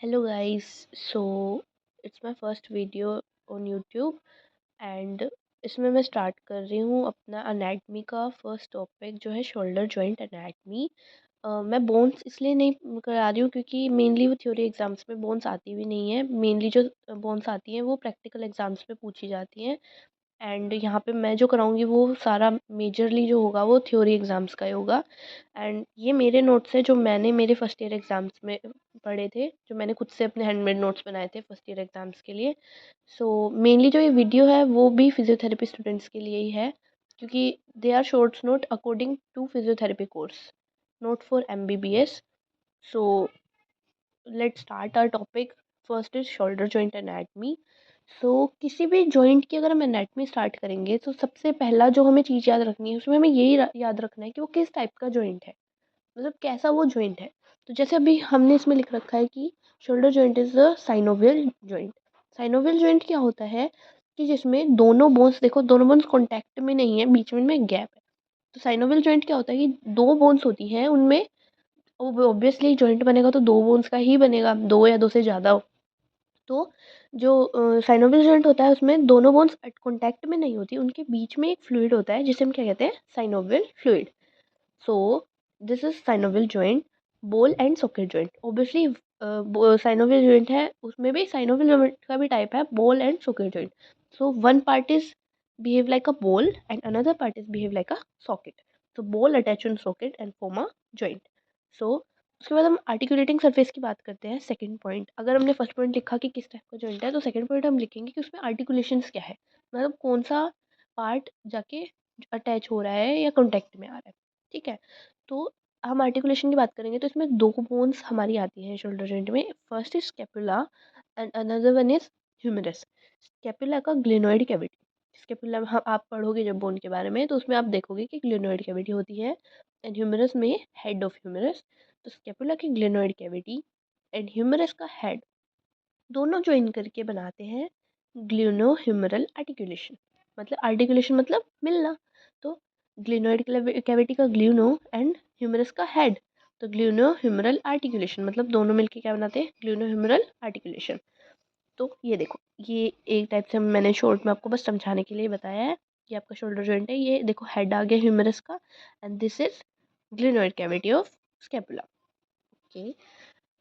Hello guys, so it's my first video on YouTube and इसमें मैं start कर रही हूँ अपना अनैटमी का फर्स्ट टॉपिक जो है शोल्डर जॉइंट अनैटमी। मैं बोन्स इसलिए नहीं करा रही हूँ क्योंकि मेनली वो थ्योरी एग्जाम्स में बोन्स आती भी नहीं है। मेनली जो बोन्स आती हैं वो प्रैक्टिकल एग्जाम्स में पूछी जाती हैं एंड यहाँ पे मैं जो कराऊँगी वो सारा मेजरली जो होगा वो थ्योरी एग्ज़ाम्स का ही होगा। एंड ये मेरे नोट्स है जो मैंने मेरे फर्स्ट ईयर एग्ज़ाम्स में पढ़े थे, जो मैंने खुद से अपने हैंडमेड नोट्स बनाए थे फर्स्ट ईयर एग्ज़ाम्स के लिए। सो मेनली जो ये वीडियो है वो भी फिजियोथेरेपी स्टूडेंट्स के लिए ही है, क्योंकि they are shorts note according to physiotherapy course, note for MBBS। So let's start our topic. First is shoulder joint anatomy. So किसी भी जॉइंट की अगर हम एनाटमी स्टार्ट करेंगे तो सबसे पहला जो हमें चीज़ याद रखनी है उसमें हमें यही याद रखना है कि वो किस टाइप का जॉइंट है, मतलब कैसा वो जॉइंट है। तो जैसे अभी हमने इसमें लिख रखा है कि shoulder joint is a synovial joint. Synovial joint क्या होता है कि जिसमें दोनों बोन्स, देखो दोनों बोन्स कॉन्टैक्ट में नहीं है, बीच में गैप है। तो साइनोवियल जॉइंट क्या होता है कि दो बोन्स होती हैं, उनमें ऑब्वियसली जॉइंट बनेगा तो दो बोन्स का ही बनेगा, दो या दो से ज़्यादा हो तो जो साइनोवियल जॉइंट होता है उसमें दोनों बोन्स कॉन्टैक्ट में नहीं होती, उनके बीच में एक फ्लूइड होता है जिसे हम क्या कहते हैं, synovial fluid. So this is synovial joint. Ball and socket joint, obviously synovial joint है उसमें भी साइनोवियल जॉइंट का भी टाइप है, ball and socket joint. So one part is behave like a ball and another part is behave like a socket. So ball attach on socket and form a joint. So उसके बाद हम articulating surface की बात करते हैं। Second point, अगर हमने first point लिखा कि किस टाइप का जॉइंट है तो सेकंड पॉइंट हम लिखेंगे कि उसमें आर्टिकुलेशंस क्या है, मतलब कौन सा पार्ट जाके अटैच हो रहा है या कॉन्टैक्ट में आ रहा है। ठीक है, तो हम आर्टिकुलेशन की बात करेंगे तो इसमें दो बोन्स हमारी आती हैं शोल्डर जॉइंट में। First is scapula and another one is humerus. Scapula का ग्लेनोइड कैविटी, स्कैपुला में आप पढ़ोगे जब बोन के बारे में तो उसमें आप देखोगे कि ग्लेनोइड कैविटी होती है एंड ह्यूमरस में हेड ऑफ ह्यूमरस। तो स्कैपुला की ग्लेनोइड कैविटी एंड ह्यूमरस का हेड दोनों ज्वाइन करके बनाते हैं ग्ल्यूनोह्यूमरल आर्टिकुलेशन। मतलब आर्टिकुलेशन मतलब मिलना। तो ग्लिनोइड कैविटी का ग्ल्यूनो एंड ह्यूमरस का हेड, तो ग्ल्यूनोह्यूमरल आर्टिकुलेशन मतलब दोनों मिलके क्या बनाते हैं, ग्ल्यूनोह्यूमरल आर्टिकुलेशन। तो ये देखो, ये एक टाइप से मैंने शॉर्ट में आपको बस समझाने के लिए बताया है कि आपका शोल्डर जॉइंट है। ये देखो हेड आ गया ह्यूमरस का and this is glenoid cavity of scapula. Okay,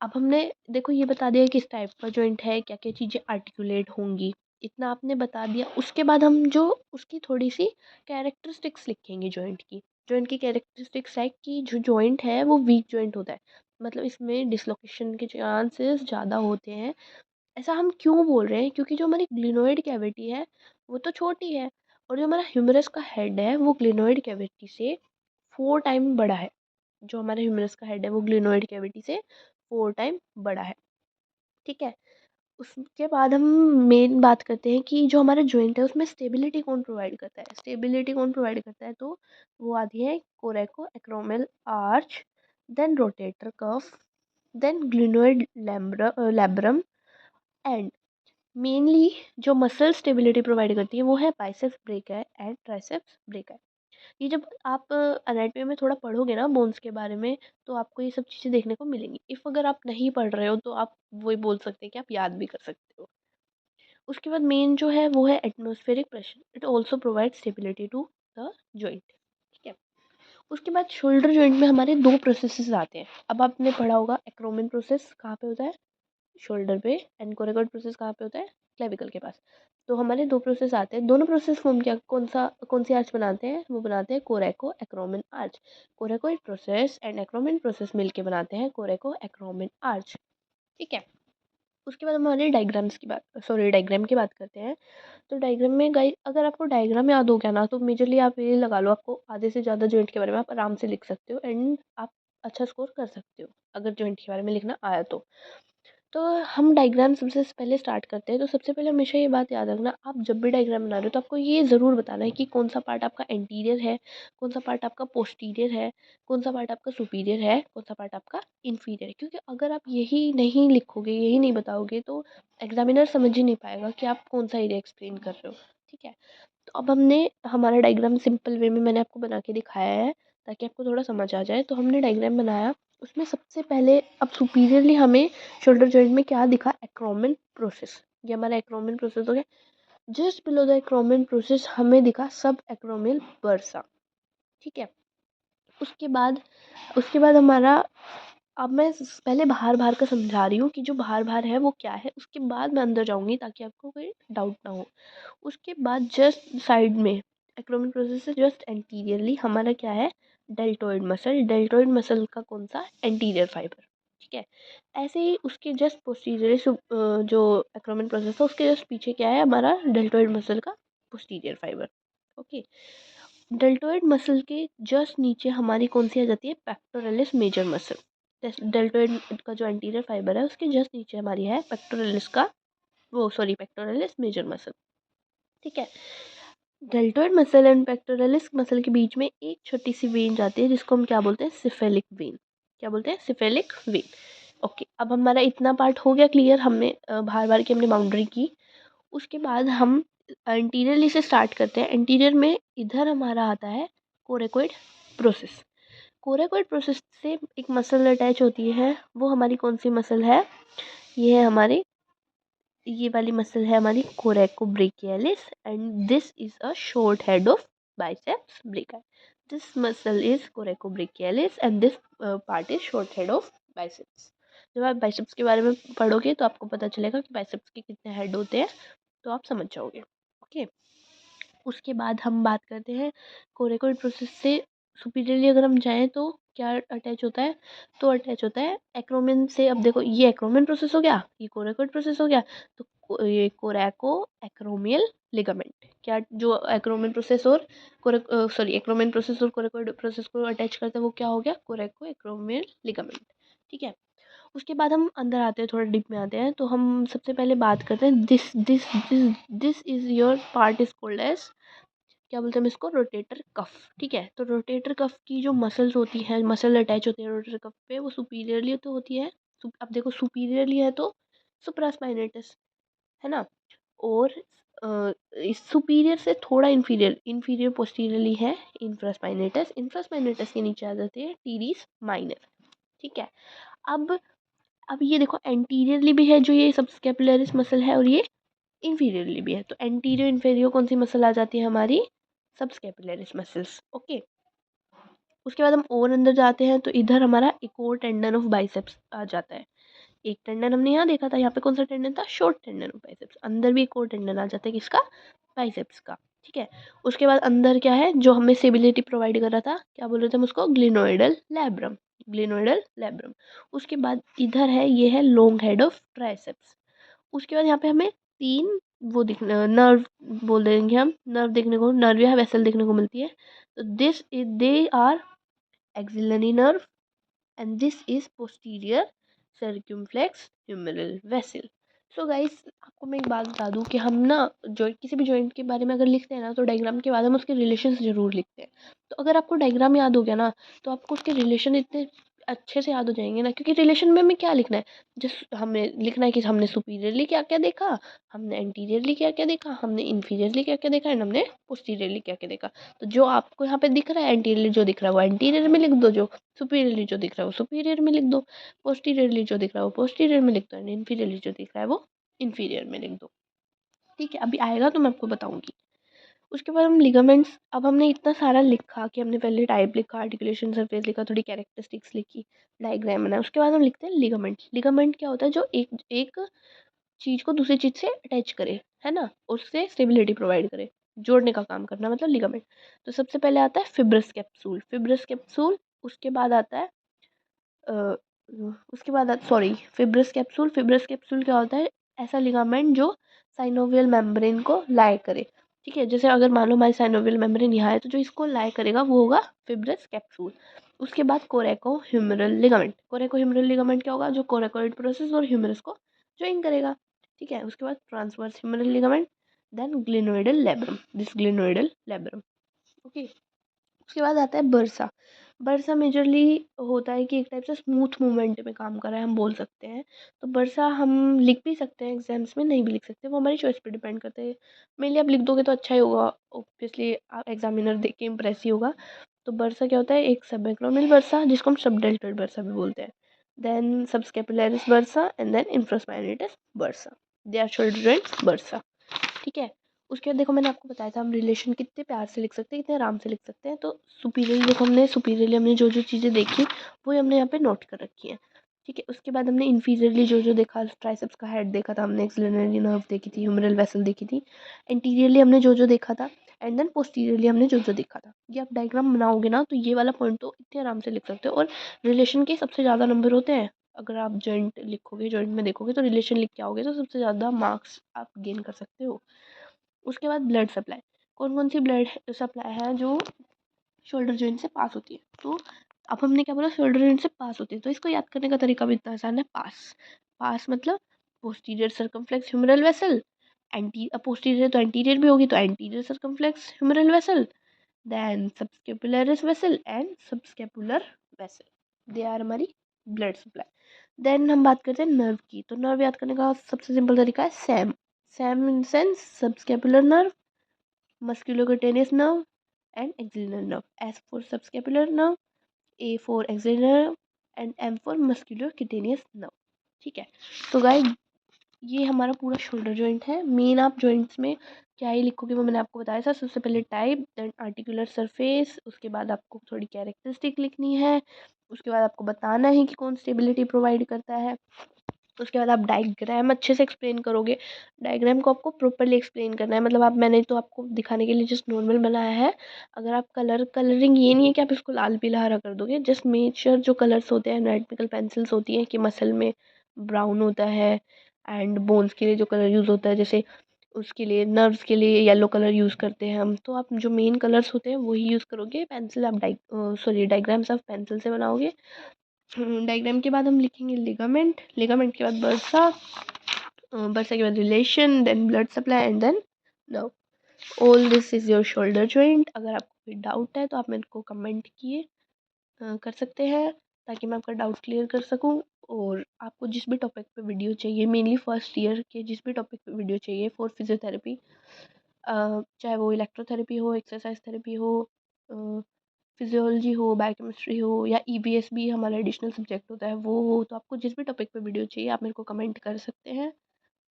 अब हमने देखो ये बता दिया किस टाइप का जॉइंट है, क्या क्या चीज़ें आर्टिकुलेट होंगी, इतना आपने बता दिया। उसके बाद हम जो उसकी थोड़ी सी कैरेक्टरिस्टिक्स लिखेंगे जॉइंट की। जॉइंट की कैरेक्टरिस्टिक्स है कि जो जॉइंट है वो वीक जॉइंट होता है, मतलब इसमें डिसलोकेशन के चांसेस ज़्यादा होते हैं। ऐसा हम क्यों बोल रहे हैं, क्योंकि जो हमारी ग्लिनोइड कैविटी है वो तो छोटी है और जो हमारा ह्यूमरस का हेड है वो ग्लिनोइड कैविटी से 4 टाइम बड़ा है। जो हमारा ह्यूमरस का हेड है वो ग्लिनोइड कैविटी से 4 टाइम बड़ा है। ठीक है, उसके बाद हम मेन बात करते हैं कि जो हमारा जॉइंट है उसमें स्टेबिलिटी कौन प्रोवाइड करता है। स्टेबिलिटी कौन प्रोवाइड करता है, तो वो आती है coraco acromial arch, then rotator cuff, then glenoid labrum and mainly जो मसल स्टेबिलिटी प्रोवाइड करती है वो है biceps brachii and triceps brachii. ये जब आप एनाटॉमी में थोड़ा पढ़ोगे ना बोन्स के बारे में तो आपको ये सब चीज़ें देखने को मिलेंगी। इफ़ अगर आप नहीं पढ़ रहे हो तो आप वही बोल सकते हैं कि आप याद भी कर सकते हो। उसके बाद मेन जो है वो है atmospheric pressure, it also provide stability to the joint. ठीक है, उसके बाद शोल्डर जॉइंट में हमारे दो प्रोसेसेस आते हैं। अब आपने पढ़ा होगा एक्रोमियन प्रोसेस कहाँ पे होता है, शोल्डर पे, एंड कोरेगॉइड प्रोसेस कहाँ पे होता है, क्लेविकल के पास। तो हमारे दो प्रोसेस आते हैं, दोनों प्रोसेस फॉर्म क्या कौन सी आर्च बनाते हैं, वो बनाते हैं coraco acromion arch. Coracoid process and acromion process मिलके बनाते हैं कोरेको एक्रोमिन आर्च। ठीक है, उसके बाद हमारे डायग्राम की बात करते हैं। तो डायग्राम में गाइस अगर आपको डायग्राम याद हो गया ना तो मेजरली आप ये लगा लो, आपको आधे से ज़्यादा जॉइंट के बारे में आप आराम से लिख सकते हो एंड आप अच्छा स्कोर कर सकते हो अगर जॉइंट के बारे में लिखना आया तो हम डायग्राम सबसे पहले स्टार्ट करते हैं। तो सबसे पहले हमेशा ये बात याद रखना, आप जब भी डायग्राम बना रहे हो तो आपको ये ज़रूर बताना है कि कौन सा पार्ट आपका एंटीरियर है, कौन सा पार्ट आपका पोस्टीरियर है, कौन सा पार्ट आपका सुपीरियर है, कौन सा पार्ट आपका इन्फीरियर है। क्योंकि अगर आप यही नहीं लिखोगे, यही नहीं बताओगे तो एग्जामिनर समझ ही नहीं पाएगा कि आप कौन सा एरिया एक्सप्लेन कर रहे हो। ठीक है, तो अब हमने हमारा डायग्राम सिंपल वे में मैंने आपको बना के दिखाया है ताकि आपको थोड़ा समझ आ जाए। तो हमने डायग्राम बनाया, उसमें सबसे पहले अब सुपीरियरली हमें शोल्डर जॉइंट में क्या दिखा, एक्रोमियन प्रोसेस। ये हमारा एक्रोमियन प्रोसेस हो गया। Just below the acromion process हमें दिखा सब एक्रोमियल बर्सा। ठीक है। उसके बाद हमारा, अब मैं पहले बाहर बाहर का समझा रही हूँ कि जो बाहर बाहर है वो क्या है, उसके बाद मैं अंदर जाऊँगी ताकि आपको कोई डाउट ना हो। उसके बाद जस्ट साइड में एक्रोमियन प्रोसेस से जस्ट एंटीरियरली हमारा क्या है, डेल्टोइड मसल। डेल्टोइड मसल का कौन सा, एंटीरियर फाइबर। ठीक है। ऐसे ही उसके जस्ट पोस्टीरियर जो एक्रोमियन प्रोसेस है उसके जस्ट पीछे क्या है, हमारा डेल्टोइड मसल का posterior fibre. Okay. Deltoid muscle के जस्ट नीचे हमारी कौन सी आ जाती है, पेक्टोरलिस मेजर मसल। डेल्टोइड का जो एंटीरियर फाइबर है उसके जस्ट नीचे हमारी है पेक्टोरलिस का, वो सॉरी पेक्टोरलिस मेजर मसल। ठीक है। Deltoid muscle and pectoralis muscle के बीच में एक छोटी सी वेन जाती है जिसको हम क्या बोलते हैं, सिफेलिक वेन। क्या बोलते हैं, सिफेलिक वेन। ओके, अब हमारा इतना पार्ट हो गया क्लियर, हमने बाहर बाहर की हमने बाउंड्री की। उसके बाद हम एंटीरियरली से स्टार्ट करते हैं। एंटीरियर में इधर हमारा आता है कोरेकोइड प्रोसेस। कोरेकोइड प्रोसेस से एक मसल अटैच होती है, वो हमारी कौन सी मसल है, ये है हमारी, ये वाली मसल है हमारी coracobrachialis and this is a short head of biceps brachii. This muscle is coracobrachialis and this part is short head of biceps. जब आप बाइसेप्स के बारे में पढ़ोगे तो आपको पता चलेगा कि बाइसेप्स के कितने हेड होते हैं, तो आप समझ जाओगे। ओके। उसके बाद हम बात करते हैं कोरेकोइड प्रोसेस से सुपीरियरली अगर हम जाएँ तो क्या अटैच होता है, तो अटैच होता है एक्रोमियन से। अब देखो ये एक्रोमियन प्रोसेस हो गया, ये कोरेकोइड प्रोसेस हो गया, तो ये कोरेको एक्रोमियल लिगामेंट, क्या जो एक्रोमियन प्रोसेस और एक्रोमियन प्रोसेस और कोरेकोइड प्रोसेस को अटैच करता है वो क्या हो गया, कोरेको एक्रोमियल लिगामेंट। ठीक है। उसके बाद हम अंदर आते हैं, थोड़ा डीप में आते हैं, तो हम सबसे पहले बात करते हैं this this this this is your part is called as, क्या बोलते हैं हम इसको, रोटेटर कफ। ठीक है। तो रोटेटर कफ की जो मसल्स होती हैं, मसल अटैच होती है रोटेटर कफ पे, वो सुपीरियरली तो होती है। अब देखो सुपीरियरली है तो सुप्रास्पाइनेटस, है ना। और इस सुपीरियर से थोड़ा इन्फीरियर, इन्फीरियर पोस्टीरियरली है इंफ्रास्पाइनेटस। इंफ्रास्पाइनेटस के नीचे आ जाते हैं टीरीस माइनर। ठीक है। अब ये देखो एंटीरियरली भी है जो ये सबस्कैपुलरिस मसल है, और ये इंफीरियरली भी है। तो एंटीरियर इंफीरियर कौन सी मसल आ जाती है हमारी, सबस्कैपुलरिस मसल्स। ओके। उसके बाद हम और अंदर जाते हैं तो इधर हमारा एक और टेंडन ऑफ बाइसेप्स आ जाता है। एक टेंडन हमने यहाँ देखा था, यहाँ पे कौन सा टेंडन था, शॉर्ट टेंडन ऑफ बाइसेप्स। अंदर भी एक और टेंडन आ जाता है किसका, बाइसेप्स का। ठीक है। उसके बाद अंदर क्या है जो हमें स्टेबिलिटी प्रोवाइड कर रहा था, क्या बोल रहे थे हम उसको, ग्लिनोइडल लैब्रम। ग्लिनोइडल लैब्रम। उसके बाद इधर है, ये है लॉन्ग हेड ऑफ ट्राइसेप्स। उसके बाद यहाँ पे हमें तीन वो दिख नर्व बोल देंगे हम, नर्व देखने को, नर्व या वेसल देखने को मिलती है। तो this is they are axillary nerve and this is posterior circumflex humeral vessel. So guys, आपको मैं एक बात बता दूं कि हम ना जो किसी भी जॉइंट के बारे में अगर लिखते हैं ना, तो डायग्राम के बाद हम उसके रिलेशंस जरूर लिखते हैं। तो अगर आपको डायग्राम याद हो गया ना, तो आपको उसके रिलेशन इतने अच्छे से याद हो जाएंगे ना, क्योंकि रिलेशन में हमें क्या लिखना है, जस्ट हमें लिखना है कि हमने सुपीरियरली क्या क्या देखा, हमने एंटीरियरली क्या क्या देखा, हमने इन्फीरियरली क्या क्या देखा, एंड हमने पोस्टीरियरली क्या क्या देखा। तो जो आपको यहाँ पे दिख रहा है एंटीरियर जो दिख रहा है वो एंटीरियर में लिख दो, जो सुपीरियरली जो दिख रहा है वो सुपीरियर में लिख दो, पोस्टीरियरली जो दिख रहा है वो पोस्टीरियर में लिख दो, एंड इन्फीरियरली जो दिख रहा है वो इन्फीरियर में लिख दो। ठीक है। अभी आएगा तो मैं आपको बताऊंगी। उसके बाद हम लिगामेंट्स, अब हमने इतना सारा लिखा कि हमने पहले टाइप लिखा, आर्टिकुलेशन सरफेस लिखा, थोड़ी कैरेक्टरिस्टिक्स लिखी, डायग्राम बनाया। उसके बाद हम लिखते हैं लिगामेंट। लिगामेंट क्या होता है, जो एक एक चीज़ को दूसरी चीज़ से अटैच करे, है ना, उससे स्टेबिलिटी प्रोवाइड करे, जोड़ने का काम करना, मतलब लिगामेंट। तो सबसे पहले आता है फिब्रस कैप्सूल। Fibrous capsule. उसके बाद आता है अ, उसके बाद sorry fibrous capsule. Fibrous capsule क्या होता है, ऐसा लिगामेंट जो साइनोवियल मेम्ब्रेन को लाई करे। ठीक है। जैसे अगर मान लो हमारी साइनोवियल मेम्ब्रेन यहाँ है, तो जो इसको लाई करेगा वो होगा फिब्रस कैप्सूल। उसके बाद coraco humeral ligament. Coraco humeral ligament क्या होगा, जो कोरेकोइड प्रोसेस और ह्यूमरस को ज्वाइन करेगा। ठीक है। उसके बाद transverse humeral ligament, then glenoidal labrum, this glenoidal labrum. Okay. उसके बाद आता है बर्सा। बर्सा मेजरली होता है कि एक टाइप से स्मूथ मूवमेंट में काम कर रहा है, हम बोल सकते हैं। तो बर्सा हम लिख भी सकते हैं एग्जाम्स में, नहीं भी लिख सकते, वो हमारी चॉइस पे डिपेंड करता है। मेनली आप लिख दोगे तो अच्छा ही होगा, ऑब्वियसली एग्जामिनर देख के इम्प्रेस ही होगा। तो बर्सा क्या होता है, एक सबएक्रोमियल बर्सा जिसको हम सबडेल्टोइड बर्सा भी बोलते हैं, then subscapularis bursa and then infraspinatus bursa, they are shoulder joints bursa. ठीक है। उसके बाद देखो मैंने आपको बताया था हम रिलेशन कितने प्यार से लिख सकते हैं, कितने आराम से लिख सकते हैं। तो सुपीरियरली देखो हमने सुपीरियरली हमने जो जो चीज़ें देखी वो हमने यहाँ पे नोट कर रखी है। ठीक है। उसके बाद हमने इन्फीरियरली जो जो देखा, ट्राइसेप्स का हेड देखा था हमने, एक्सिलरी नर्व देखी थी, ह्यूमरल वेसल देखी थी। एंटीरियरली हमने जो जो देखा था एंड देन पोस्टीरियरली हमने जो जो देखा था। ये आप डायग्राम बनाओगे ना तो ये वाला पॉइंट तो इतने आराम से लिख सकते हो। और रिलेशन के सबसे ज़्यादा नंबर होते हैं, अगर आप जॉइंट लिखोगे, जॉइंट में देखोगे तो रिलेशन लिख के आओगे तो सबसे ज़्यादा मार्क्स आप गेन कर सकते हो। उसके बाद ब्लड सप्लाई, कौन कौन सी ब्लड सप्लाई है जो शोल्डर जॉइंट से पास होती है। तो अब हमने क्या बोला, शोल्डर जॉइंट से पास होती है, तो इसको याद करने का तरीका भी इतना आसान है। पास, पास मतलब posterior circumflex humeral vessel, anti posterior तो एंटीरियर भी होगी, तो anterior circumflex humeral vessel, then subscapularis vessel and subscapular vessel, they are हमारी ब्लड सप्लाई। देन हम बात करते हैं नर्व की, तो नर्व याद करने का सबसे सिंपल तरीका है Sam. Sam in sense subscapular nerve, musculocutaneous nerve and axillary nerve. S for subscapular nerve, A for axillary nerve and M for musculocutaneous nerve. ठीक है। तो गाइस ये हमारा पूरा शोल्डर जॉइंट है। मेन आप जॉइंट्स में क्या ही लिखोगे वो मैंने आपको बताया था। सबसे पहले टाइप, देन आर्टिकुलर सरफेस, उसके बाद आपको थोड़ी कैरेक्टरिस्टिक लिखनी है, उसके बाद आपको बताना है कि कौन स्टेबिलिटी प्रोवाइड करता है, उसके बाद आप डायग्राम अच्छे से एक्सप्लेन करोगे। डायग्राम को आपको प्रॉपरली एक्सप्लेन करना है, मतलब आप, मैंने तो आपको दिखाने के लिए जस्ट नॉर्मल बनाया है। अगर आप कलरिंग ये नहीं है कि आप इसको लाल पीला हरा कर दोगे, जस्ट मेक श्योर जो कलर्स होते हैं, एनाटॉमिकल पेंसिल्स होती हैं कि मसल में ब्राउन होता है एंड बोन्स के लिए जो कलर यूज़ होता है, जैसे उसके लिए नर्व्स के लिए येलो कलर यूज़ करते हैं हम, तो आप जो मेन कलर्स होते हैं वही यूज़ करोगे। पेंसिल आप डायग्राम्स आप पेंसिल से बनाओगे। डायग्राम के बाद हम लिखेंगे लिगामेंट, लिगामेंट के बाद बर्सा, बर्सा के बाद relation, then blood supply and then nerve. All this is your shoulder joint. अगर आपको कोई डाउट है तो आप मेरे को कमेंट किए कर सकते हैं, ताकि मैं आपका डाउट क्लियर कर सकूं। और आपको जिस भी टॉपिक पे वीडियो चाहिए, मेनली फर्स्ट ईयर के जिस भी टॉपिक पे वीडियो चाहिए फॉर फिजियोथेरेपी, चाहे वो इलेक्ट्रोथेरेपी हो, एक्सरसाइज थेरेपी हो, फिजियोलॉजी हो, बायोकेमिस्ट्री हो, या ईबीएस भी हमारा एडिशनल सब्जेक्ट होता है वो हो, तो आपको जिस भी टॉपिक पे वीडियो चाहिए आप मेरे को कमेंट कर सकते हैं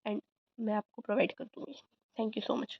एंड मैं आपको प्रोवाइड कर दूँगी। Thank you so much.